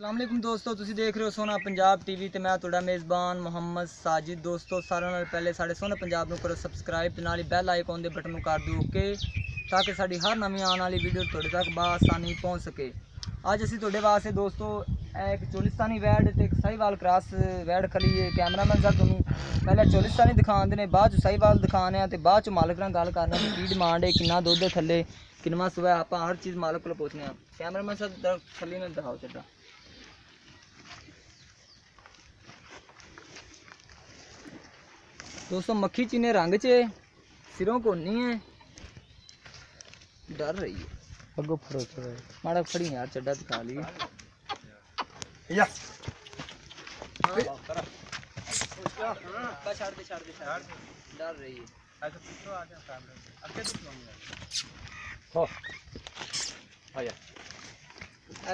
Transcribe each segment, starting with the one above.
अस्सलाम वालेकुम दोस्तों, तुसी देख रहे हो सोना पंजाब टीवी ते मैं तुहाडा मेज़बान मोहम्मद साजिद। दोस्तों सारे नाल पहले साडे सोना पंजाब नूं करो सबसक्राइब ते नाल ही बैल आइकॉन दे बटन नूं कर दो ओके, ताकि साडी हर नवीं आने वाली वीडियो तुहाडे तक बआसानी पहुँच सके। अज असीं तुहाडे वास्ते दोस्तों एक चोलिस्तानी वैड ते एक साहिवाल क्रॉस वैड खली है। कैमरामैन साहब तुहानूं पहले चोलिस्तानी दिखाते हैं, बाद साहिवाल दिखाने ते बाद मालक नाल गल करने की डिमांड है, कितना दुध है थले, किनवा सुबह आप हर चीज़ मालक को पूछने। कैमरामैन साहब थली में दिखाओ चड्डा। दोस्तों मक्खी चीने रंग च सिरों को नहीं है, डर रही है। अगो फड़ो माड़ा फड़ी यार, चड्डा दिखा लिए या डर रही है।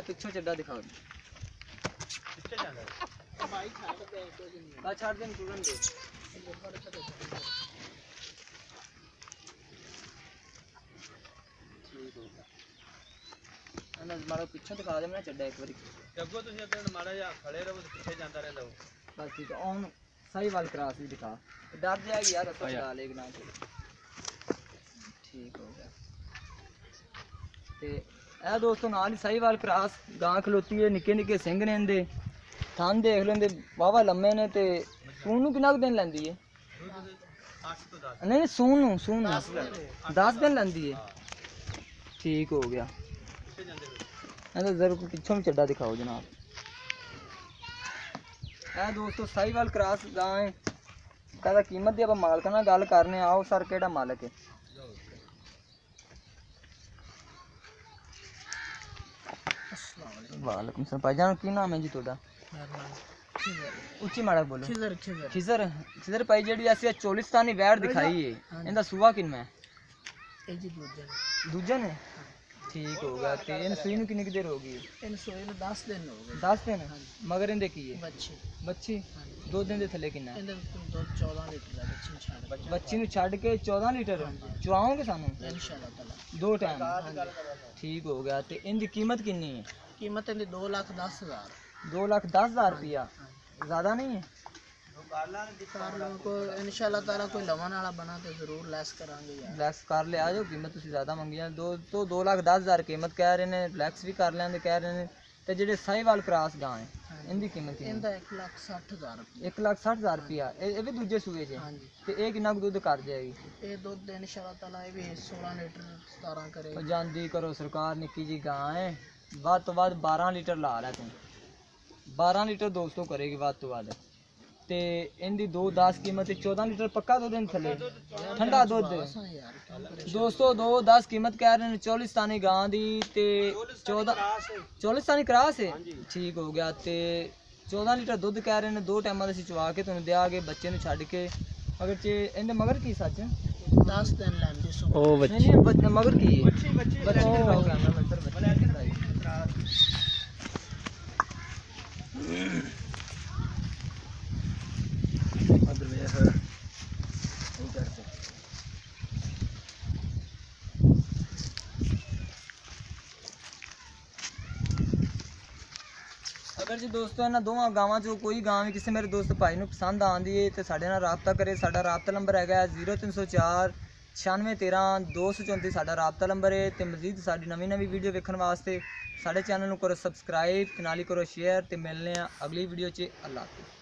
पिछों चड्डा दिखाओ, छाड़ दें तुरंत दे। माड़ा पिछों दिखा दे मैं चड्डा एक बारी अगो तुसीं अगर माड़ा जिहा खड़े रहो तो पिछे जांदा रहिंदा हो। बस ठीक है। ऑन साहिवाल क्रॉस भी दिखा, डर जाएगी यार तो चला लेग ना ठीक हो गया। ते ए दोस्तों नाल ही साहिवाल क्रॉस गां खलोती है, निक्के निक्के सिंह ने इहदे, थन देख लेंदे वावा लम्मे ने। ते सून नूं कितना दिन लैंदी है? नहीं सून 10 दिन लैंदी है। ठीक हो गया। जरूर पिछों भी चड्डा दिखाओ जनाब। ए दोस्तों साहिवाल क्रॉस गां है, कहता कीमत दी आप मालक नाल गल करने। आओ सर केड़ा मालक है? वालेकुम सलाम भाईजान, की नाम है जी तुहाडा? उच्ची माड़ा बोलो। खिजर भाई जी असी चोलिस्तानी वैड दिखाई है, इनका सूआ किन्ना है? दूजा ने ठीक हो गया। ते इन सूई नूं किन्नी देर हो गई? इन सूई नूं 10 दिन हो गए। 10 दिन मगर इनदे की है? बच्ची 2 दिन दे थले किन्ना है? दुध 14 लीटर है। बच्ची नूं छड्ड के 14 लीटर चुआओगे सानूं इंशाअल्लाह ताला 2 टाइम? ठीक हो गया। ते इनदी कीमत किन्नी है? कीमत इनदी 2,10,000। 2,10,000 रुपया ज़्यादा नहीं है? को इंशाअल्लाह ताला कोई लवन वाला बना तो जरूर लेस करांगे यार। लेस कर ले आ जाओ, कीमत तुसी ज़्यादा मंगी है। 2,10,000 कीमत कह रहे हैं, लेक्स भी कर लेंगे कह रहे हैं। तो जेडे साहिवाल क्रॉस गां है इनकी कीमत इनदा 1,60,000 1,60,000 रुपया। ये भी दूजे सूए च? हां जी। ते ये कितना दूध कर जाएगी? ये दूध इंशाअल्लाह ताला ये भी 16 लीटर 17 करेगी। जांदी करो सरकार, निक्की जी गां है, वध तो वध 12 लीटर ला लै तू। 12 लीटर दोस्तों करेगी वध तो वध। ते इनकी 2,10 कीमत 14 लीटर पक्का दुध थले ठंडा दुध दोस्तों। 2,10 कीमत कह रहे हैं चोलिस्तानी गां दी। ते 14 चोलिस्तानी क्रॉस है। ठीक हो गया। ते 14 लीटर दुध कह रहे हैं। 2 टाइम असीं चुआ के तुहानूं देंगे बच्चे नूं छड्ड के। अगर चे इहदे मगर की सच 10 दिन लैंदी ओ बच्ची मगर की अगर जी दोस्तों इन्होंने दोवां गावां चो कोई गांव भी किसी मेरे दोस्त भाई नूं पसंद आती है तो साडे नाल राबता करे। साडा राबता नंबर है 0304 9613 234 साडा राबता नंबर है। तो मजीद साडी नवीं वीडियो वेखण वास्ते साडे चैनल नूं करो सबसक्राइब, नाल ही करो शेयर। तो मिलने अगली वीडियो च। अल्लाह हाफिज़।